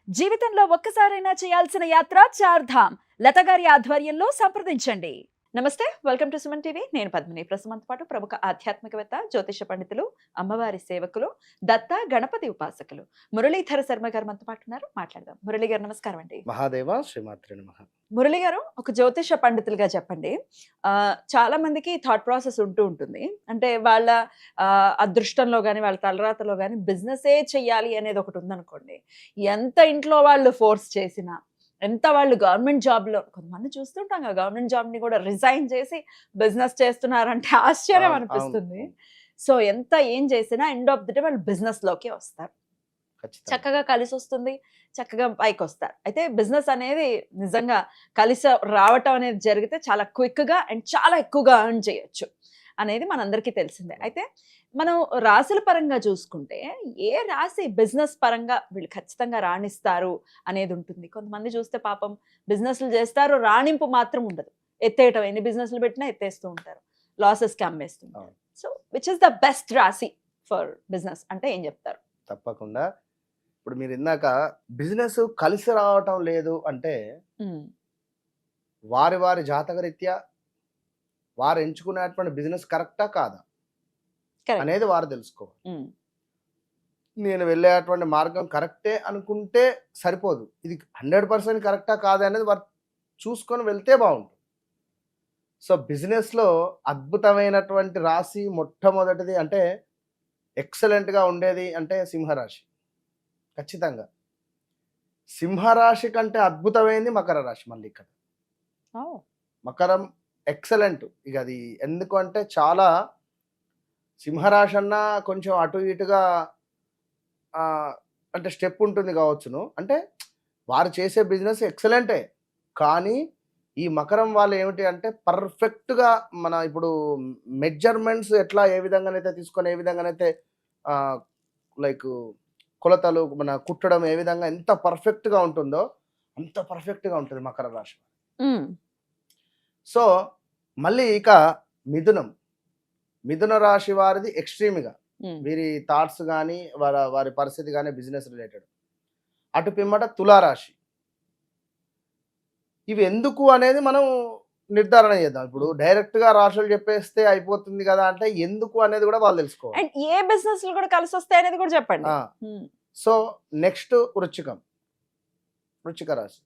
జీవితంలో ఒక్కసారైనా చేయాల్సిన యాత్ర చార్ధామ్ లత గారి ఆధ్వర్యంలో సంప్రదించండి. నమస్తే, వెల్కమ్ టు సుమన్ టీవీ. నేను పద్మిని. ప్రస్తుతంతో పాటు ప్రముఖ ఆధ్యాత్మికవేత్త, జ్యోతిష పండితులు, అమ్మవారి సేవకులు, దత్త గణపతి ఉపాసకులు మురళీధర శర్మ గారు మనతో పాటు ఉన్నారు. మాట్లాడదాం. మురళి గారు నమస్కారం అండి. మహాదేవ శ్రీమాత్రే నమః. మురళి గారు, ఒక జ్యోతిష పండితులుగా చెప్పండి. చాలా మందికి థాట్ ప్రాసెస్ ఉంటుంది. అంటే వాళ్ళ అదృష్టంలో కానీ వాళ్ళ తలరాతలో కానీ బిజినెసే చెయ్యాలి అనేది ఒకటి ఉందనుకోండి. ఎంత ఇంట్లో వాళ్ళు ఫోర్స్ చేసినా, ఎంత వాళ్ళు గవర్నమెంట్ జాబ్లో కొంతమంది చూస్తుంటాం కదా, గవర్నమెంట్ జాబ్ని కూడా రిజైన్ చేసి బిజినెస్ చేస్తున్నారంటే ఆశ్చర్యం అవును, అనిపిస్తుంది. అవును. సో ఎంత ఏం చేసినా ఎండ్ ఆఫ్ ది డే వాళ్ళు బిజినెస్లోకి వస్తారు. ఖచ్చితంగా. చక్కగా కలిసి వస్తుంది, చక్కగా పైకి వస్తారు. అయితే బిజినెస్ అనేది నిజంగా కలిసి రావటం అనేది జరిగితే చాలా క్విక్గా అండ్ చాలా ఎక్కువగా ఎర్న్ చేయొచ్చు అనేది మనందరికీ తెలిసిందే. అయితే మనం రాశుల పరంగా చూసుకుంటే ఏ రాశి బిజినెస్ పరంగా వీళ్ళు ఖచ్చితంగా రాణిస్తారు అనేది ఉంటుంది. కొంతమంది చూస్తే పాపం బిజినెస్లు చేస్తారు, రాణింపు మాత్రం ఉండదు. ఎత్తేయటం, ఎన్ని బిజినెస్లు పెట్టినా ఎత్తేస్తూ ఉంటారు, లాసెస్కి అమ్మేస్తుంటారు. So which is the best రాశి ఫర్ బిజినెస్ అంటే ఏం చెప్తారు? తప్పకుండా. ఇప్పుడు మీరు ఇందాక బిజినెస్ కలిసి రావటం లేదు అంటే వారి వారి జాతకరీత్యా వారు ఎంచుకునేటువంటి బిజినెస్ కరెక్టా కాదా అనేది వారు తెలుసుకోవాలి. నేను వెళ్ళేటువంటి మార్గం కరెక్టే అనుకుంటే సరిపోదు. ఇది 100% కరెక్టా కాదా అనేది వారు చూసుకొని వెళ్తే బాగుంటుంది. సో బిజినెస్లో అద్భుతమైనటువంటి రాశి మొట్టమొదటిది అంటే ఎక్సలెంట్గా ఉండేది అంటే సింహరాశి. ఖచ్చితంగా సింహరాశి కంటే అద్భుతమైంది మకర రాశి. మళ్ళీ ఇక్కడ మకరం ఎక్సలెంట్. ఇక అది ఎందుకు అంటే చాలా సింహరాశి అన్నా కొంచెం అటు ఇటుగా అంటే స్టెప్ ఉంటుంది కావచ్చును. అంటే వారు చేసే బిజినెస్ ఎక్సలెంటే, కానీ ఈ మకరం వాళ్ళు ఏమిటి అంటే పర్ఫెక్ట్గా మన ఇప్పుడు మెజర్మెంట్స్ ఎట్లా ఏ విధంగానైతే తీసుకొని ఏ విధంగానైతే లైక్ కొలతలు మన కుట్టడం ఏ విధంగా ఎంత పర్ఫెక్ట్గా ఉంటుందో అంత పర్ఫెక్ట్గా ఉంటుంది మకర రాశి. సో మళ్ళీ ఇక మిథున రాశి వారిది ఎక్స్ట్రీమ్గా వీరి థాట్స్ కానీ వారి పరిస్థితి కానీ బిజినెస్ రిలేటెడ్. అటు పిమ్మట తులారాశి. ఇవి ఎందుకు అనేది మనం నిర్ధారణ చేద్దాం. ఇప్పుడు డైరెక్ట్ గా రాశులు చెప్పేస్తే అయిపోతుంది కదా అంటే ఎందుకు అనేది కూడా వాళ్ళు తెలుసుకోవాలి. అండ్ ఏ బిజినెస్ కూడా కలిసి వస్తాయి అనేది కూడా చెప్పండి. సో నెక్స్ట్ వృశ్చిక రాశి.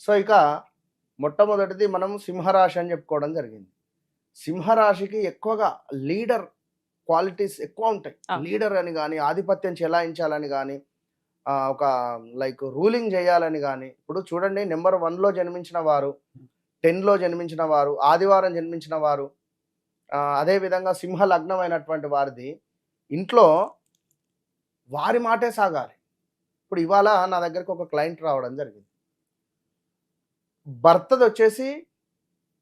సో ఇక మొట్టమొదటిది మనం సింహరాశి అని చెప్పుకోవడం జరిగింది. సింహరాశికి ఎక్కువగా లీడర్ క్వాలిటీస్ ఎక్కువ ఉంటాయి. లీడర్ అని కానీ, ఆధిపత్యం చెలాయించాలని కానీ, ఒక లైక్ రూలింగ్ చేయాలని కానీ. ఇప్పుడు చూడండి, నెంబర్ 1లో జన్మించిన వారు, 10లో జన్మించిన వారు, ఆదివారం జన్మించిన వారు, అదేవిధంగా సింహ లగ్నం అయినటువంటి వారిది ఇంట్లో వారి మాటే సాగాలి. ఇప్పుడు ఇవాళ నా దగ్గరికి ఒక క్లయింట్ రావడం జరిగింది. భర్తది వచ్చేసి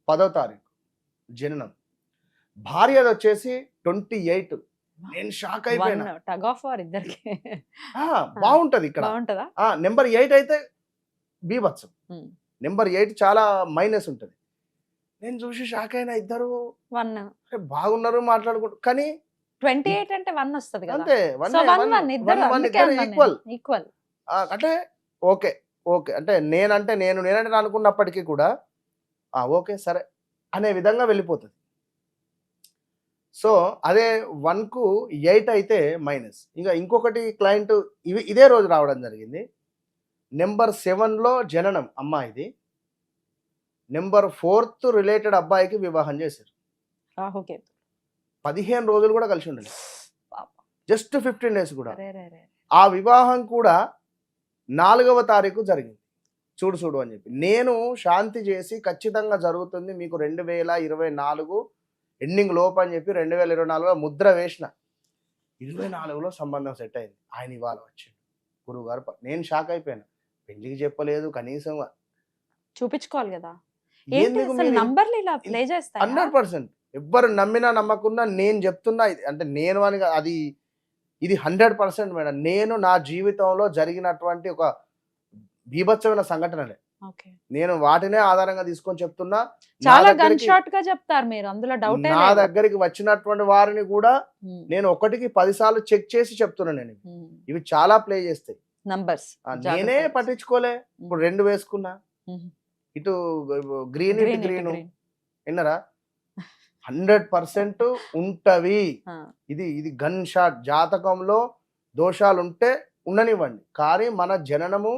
10వ తారీఖు జననం, భార్యది వచ్చేసి 28. నేను షాక్ అయిపోయినా. బాగుంటది ఇక్కడ. నెంబర్ 8 అయితే బీభత్సం, నెంబర్ 8 చాలా మైనస్ ఉంటుంది. నేను చూసి షాక్ అయినా. ఇద్దరు బాగున్నారు, మాట్లాడుకుంటారు, కానీ 28 అంటే 1 వస్తుంది కదా. అంతే, ఈక్వల్. అంటే ఓకే అంటే నేనంటే అనుకున్నప్పటికీ కూడా ఓకే సరే అనే విధంగా వెళ్ళిపోతుంది. సో అదే 1కు 8 అయితే మైనస్. ఇంకా ఇంకొకటి క్లయింట్ ఇదే రోజు రావడం జరిగింది. నెంబర్ 7లో జననం అమ్మాయిది, నెంబర్ 4th రిలేటెడ్ అబ్బాయికి వివాహం చేశారు. 15 రోజులు కూడా కలిసి ఉండాలి, జస్ట్ 15 డేస్ కూడా. ఆ వివాహం కూడా 4వ తారీఖు జరిగింది. చూడు అని చెప్పి నేను శాంతి చేసి ఖచ్చితంగా జరుగుతుంది మీకు 2024 ఎండింగ్ లోపు అని చెప్పి 2024లో ముద్ర వేసిన. 24లో సంబంధం సెట్ అయింది. ఆయన ఇవాళ వచ్చింది గురువుగారు. నేను షాక్ అయిపోయాను. పెళ్లికి చెప్పలేదు, కనీసం చూపించుకోవాలి కదా. 100% ఎవ్వరు నమ్మినా నమ్మకున్నా నేను చెప్తున్నా. అంటే నేను అని అది ఇది 100% మేడం. నేను నా జీవితంలో జరిగినటువంటి ఒక బీభత్సమైన సంఘటనలే, నేను వాటినే ఆధారంగా తీసుకొని చెప్తున్నా. చాలా గన్ షాట్ గా చెప్తారు మీరు, అందులో డౌట్. నా దగ్గరికి వచ్చినటువంటి వారిని కూడా నేను 1కి 10 సార్లు చెక్ చేసి చెప్తున్నా. నేను ఇవి చాలా ప్లే చేస్తాయి. నంబర్స్ నేనే పట్టించుకోలే, ఇప్పుడు 2 వేసుకున్నా, ఇటు గ్రీన్ ఇటు గ్రీన్, విన్నరా? 100% ఉంటవి. ఇది గన్ షాట్. జాతకంలో దోషాలు ఉంటే ఉండనివ్వండి, కానీ మన జననము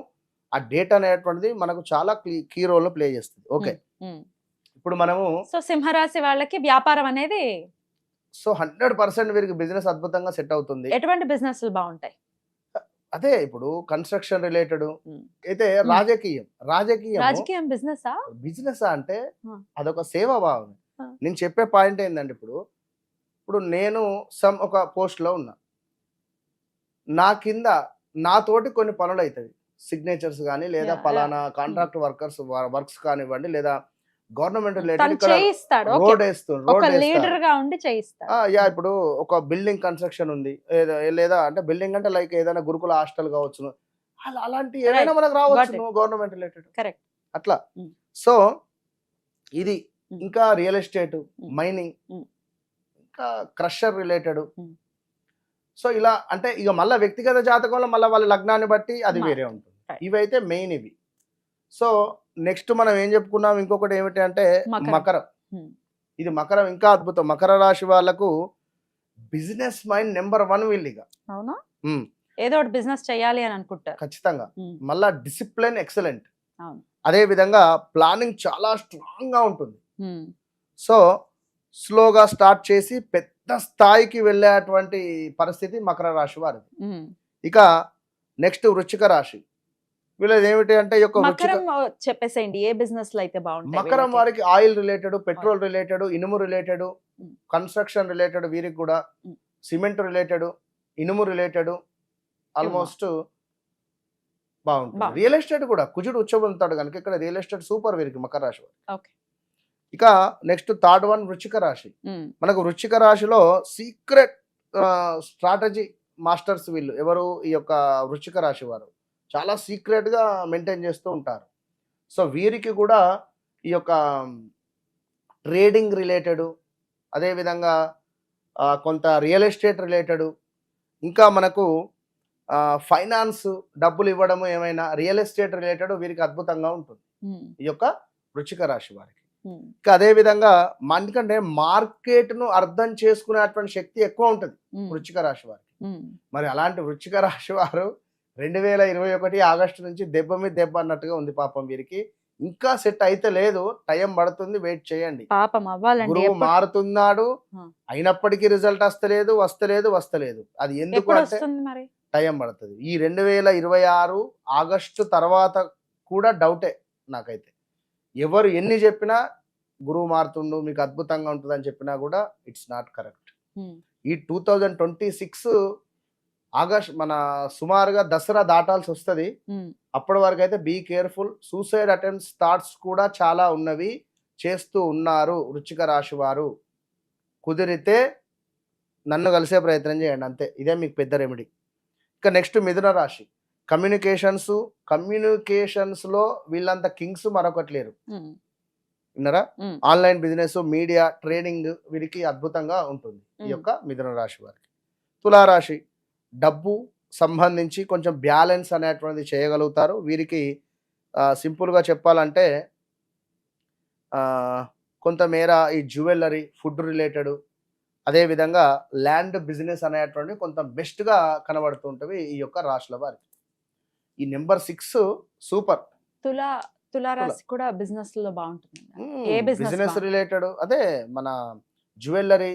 ఆ డేట్ అనేటువంటిది మనకు చాలా కీ రోల్ ప్లే చేస్తుంది. ఓకే, ఇప్పుడు మనము సో సింహరాశి వాళ్ళకి వ్యాపారం అనేది 100% వీరికి బిజినెస్ అద్భుతంగా సెట్ అవుతుంది. ఎటువంటి బిజినెస్ బాగుంటాయి? అదే ఇప్పుడు కన్స్ట్రక్షన్ రిలేటెడ్ అయితే రాజకీయం బిజినెస్ అంటే అదొక సేవా భావం. నేను చెప్పే పాయింట్ ఏంటంటే, ఇప్పుడు నేను ఒక పోస్ట్ లో ఉన్నా, నా కింద నాతోటి కొన్ని పనులు అవుతాయి, సిగ్నేచర్స్ కానీ లేదా పలానా కాంట్రాక్ట్ వర్క్స్ కానివ్వండి, లేదా గవర్నమెంట్ రిలేటెడ్ రోడ్ ఇప్పుడు ఒక బిల్డింగ్ కన్స్ట్రక్షన్ ఉంది, లేదా అంటే బిల్డింగ్ అంటే లైక్ ఏదైనా గురుకుల హాస్టల్ కావచ్చు, అలాంటి ఏదైనా మనకు రావచ్చు గవర్నమెంట్ రిలేటెడ్ అట్లా. సో ఇది ఇంకా రియల్ ఎస్టేట్, మైనింగ్, ఇంకా క్రషర్ రిలేటెడ్. సో ఇలా అంటే ఇక మళ్ళీ వ్యక్తిగత జాతకంలో మళ్ళీ వాళ్ళ లగ్నాన్ని బట్టి అది వేరే ఉంటుంది. ఇవైతే మెయిన్ ఇవి. సో నెక్స్ట్ మనం ఏం చెప్పుకున్నాం, ఇంకొకటి ఏమిటి అంటే మకరం. ఇది మకరం ఇంకా అద్భుతం. మకర రాశి వాళ్ళకు బిజినెస్ మైండ్ నెంబర్ 1 వీళ్ళిగా. ఏదో ఒకటి బిజినెస్ చేయాలి అని అనుకుంటారు ఖచ్చితంగా. మళ్ళా డిసిప్లిన్ ఎక్సలెంట్, అదే విధంగా ప్లానింగ్ చాలా స్ట్రాంగ్ గా ఉంటుంది. సో స్లోగా స్టార్ట్ చేసి పెద్ద స్థాయికి వెళ్ళేటువంటి పరిస్థితి మకర రాశి వారిది. ఇక నెక్స్ట్ వృశ్చిక రాశి. వీళ్ళది ఏమిటి అంటే చెప్పేసేయండి, ఏ బిజినెస్ లో అయితే బాగుంటుంది. మకరం వారికి ఆయిల్ రిలేటెడ్, పెట్రోల్ రిలేటెడ్, ఇనుము రిలేటెడ్, కన్స్ట్రక్షన్ రిలేటెడ్, వీరికి కూడా సిమెంట్ రిలేటెడ్, ఇనుము రిలేటెడ్ ఆల్మోస్ట్ బాగుంటుంది. రియల్ ఎస్టేట్ కూడా కుజుడు ఉచ్చబొందుతాడు కనుక ఇక్కడ రియల్ ఎస్టేట్ సూపర్ వీరికి మకర రాశి వారికి. ఇక నెక్స్ట్ థర్డ్ వన్ వృశ్చిక రాశి. మనకు వృశ్చిక రాశిలో సీక్రెట్ స్ట్రాటజీ మాస్టర్స్ వీళ్ళు ఎవరు, ఈ యొక్క వృశ్చిక రాశి వారు చాలా సీక్రెట్ గా మెయింటైన్ చేస్తూ ఉంటారు. సో వీరికి కూడా ఈ యొక్క ట్రేడింగ్ రిలేటెడ్, అదేవిధంగా కొంత రియల్ ఎస్టేట్ రిలేటెడ్, ఇంకా మనకు ఫైనాన్స్ డబ్బులు ఇవ్వడము, ఏమైనా రియల్ ఎస్టేట్ రిలేటెడ్ వీరికి అద్భుతంగా ఉంటుంది ఈ యొక్క వృశ్చిక రాశి వారికి. ఇంకా అదే విధంగా ఎందుకంటే మార్కెట్ ను అర్థం చేసుకునేటువంటి శక్తి ఎక్కువ ఉంటుంది వృశ్చిక రాశి వారికి. మరి అలాంటి వృశ్చిక రాశి వారు 2021 ఆగస్టు నుంచి దెబ్బ మీద దెబ్బ అన్నట్టుగా ఉంది పాపం వీరికి. ఇంకా సెట్ అయితే లేదు, టైం పడుతుంది, వెయిట్ చేయండి. గురువు మారుతున్నాడు, అయినప్పటికీ రిజల్ట్ వస్తలేదు. అది ఎందుకు అంటే టైం పడుతుంది. ఈ 2026 ఆగస్టు తర్వాత కూడా డౌటే నాకైతే. ఎవరు ఎన్ని చెప్పినా గురువు మారుతుండు మీకు అద్భుతంగా ఉంటుంది అని చెప్పినా కూడా ఇట్స్ నాట్ కరెక్ట్. ఈ 2026 ఆగస్ట్ మన సుమారుగా దసరా దాటాల్సి వస్తుంది. అప్పటి వరకు అయితే be careful. Suicide attempts thoughts కూడా చాలా ఉన్నవి, చేస్తూ ఉన్నారు వృశ్చిక రాశి వారు. కుదిరితే నన్ను కలిసే ప్రయత్నం చేయండి, అంతే. ఇదే మీకు పెద్ద రెమెడీ. ఇక నెక్స్ట్ మిథున రాశి. కమ్యూనికేషన్స్ లో వీళ్ళంతా కింగ్స్ మరొకటి లేరు, విన్నారా? ఆన్లైన్ బిజినెస్, మీడియా, ట్రేడింగ్ వీరికి అద్భుతంగా ఉంటుంది ఈ యొక్క మిథున రాశి వారికి. తులారాశి. డబ్బు సంబంధించి కొంచెం బ్యాలెన్స్ అనేటువంటిది చేయగలుగుతారు వీరికి. సింపుల్గా చెప్పాలంటే కొంతమేర ఈ జ్యువెలరీ, ఫుడ్ రిలేటెడ్, అదేవిధంగా ల్యాండ్ బిజినెస్ అనేటువంటివి కొంత బెస్ట్గా కనబడుతూ ఉంటవి ఈ యొక్క రాశుల వారికి. ఈ నెంబర్ 6 సూపర్. తులారాశి కూడా బిజినెస్ లో బాగుంటుంది. బిజినెస్ రిలేటెడ్ అదే మన జ్యువెలరీ,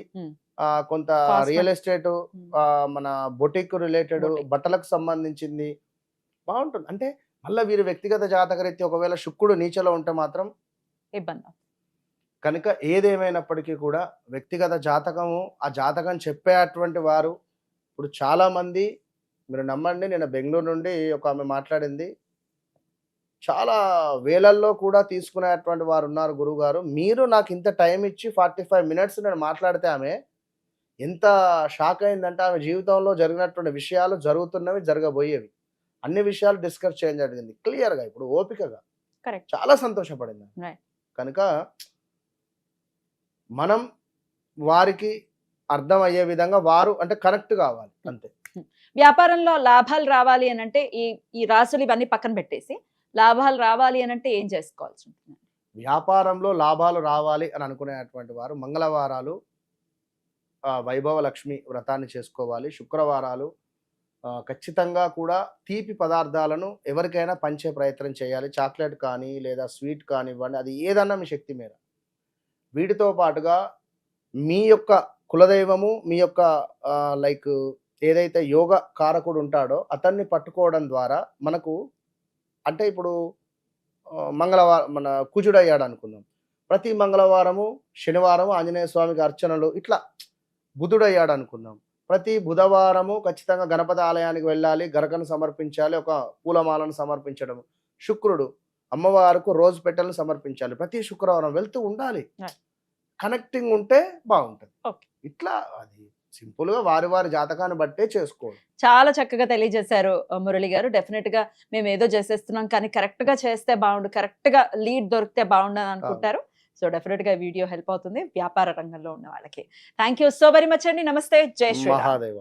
కొంత రియల్ ఎస్టేట్, మన బొటిక్ రిలేటెడ్, బట్టలకు సంబంధించింది బాగుంటుంది. అంటే మళ్ళీ వీరు వ్యక్తిగత జాతకరీత్యా ఒకవేళ శుక్రుడు నీచలో ఉంటే మాత్రం ఇబ్బంది కనుక ఏదేమైనప్పటికీ కూడా వ్యక్తిగత జాతకము, ఆ జాతకం చెప్పేటువంటి వారు ఇప్పుడు చాలా మంది, మీరు నమ్మండి, నేను బెంగళూరు నుండి ఒక ఆమె మాట్లాడింది, చాలా వేలల్లో కూడా తీసుకునేటువంటి వారు ఉన్నారు. గురువు గారు మీరు నాకు ఇంత టైం ఇచ్చి 45 మినిట్స్ నేను మాట్లాడితే ఆమె ఎంత షాక్ అయిందంటే, ఆమె జీవితంలో జరిగినటువంటి విషయాలు, జరుగుతున్నవి, జరగబోయేవి అన్ని విషయాలు డిస్కస్ చేయడం జరిగింది క్లియర్గా, ఇప్పుడు ఓపికగా. చాలా సంతోషపడింది. కనుక మనం వారికి అర్థం అయ్యే విధంగా వారు అంటే కనెక్ట్ కావాలి, అంతే. వ్యాపారంలో లాభాలు రావాలి అని అంటే ఈ రాసులు ఇవన్నీ పక్కన పెట్టేసి లాభాలు రావాలి అని అంటే ఏం చేసుకోవాల్సి ఉంటుంది? వ్యాపారంలో లాభాలు రావాలి అని అనుకునేటువంటి వారు మంగళవారాలు వైభవ లక్ష్మి వ్రతాన్ని చేసుకోవాలి. శుక్రవారాలు ఖచ్చితంగా కూడా తీపి పదార్థాలను ఎవరికైనా పంచే ప్రయత్నం చేయాలి. చాక్లెట్ కానీ లేదా స్వీట్ కానివ్వండి, అది ఏదన్నా మీ శక్తి మేర. వీటితో పాటుగా మీ యొక్క కులదైవము, మీ యొక్క లైక్ ఏదైతే యోగ కారకుడు ఉంటాడో అతన్ని పట్టుకోవడం ద్వారా మనకు అంటే ఇప్పుడు మంగళవారం మన కుజుడయ్యాడు అనుకుందాం. ప్రతి మంగళవారము, శనివారము ఆంజనేయ స్వామికి అర్చనలు ఇట్లా బుధుడయ్యాడు అనుకుందాం. ప్రతి బుధవారము ఖచ్చితంగా గణపతి ఆలయానికి వెళ్ళాలి, గరకను సమర్పించాలి, ఒక పూలమాలను సమర్పించడం. శుక్రుడు అమ్మవారికి రోజు పెట్టెలను సమర్పించాలి. ప్రతి శుక్రవారం వెళ్తూ ఉండాలి. కనెక్టింగ్ ఉంటే బాగుంటుంది. ఓకే. ఇట్లా అది సింపుల్గా వారి వారి జాతకాన్ని బట్టే చేసుకోవాలి. చాలా చక్కగా తెలియజేశారు మురళి గారు. డెఫినెట్ గా మేము ఏదో చేసేస్తున్నాం కానీ కరెక్ట్ గా చేస్తే బాగుండు, కరెక్ట్ గా లీడ్ దొరికితే బాగుండు అని అనుకుంటారు. సో డెఫినెట్ గా వీడియో హెల్ప్ అవుతుంది వ్యాపార రంగంలో ఉన్న వాళ్ళకి. Thank you so very much అండి. నమస్తే. జై శ్రీరామ్. మహాదేవ.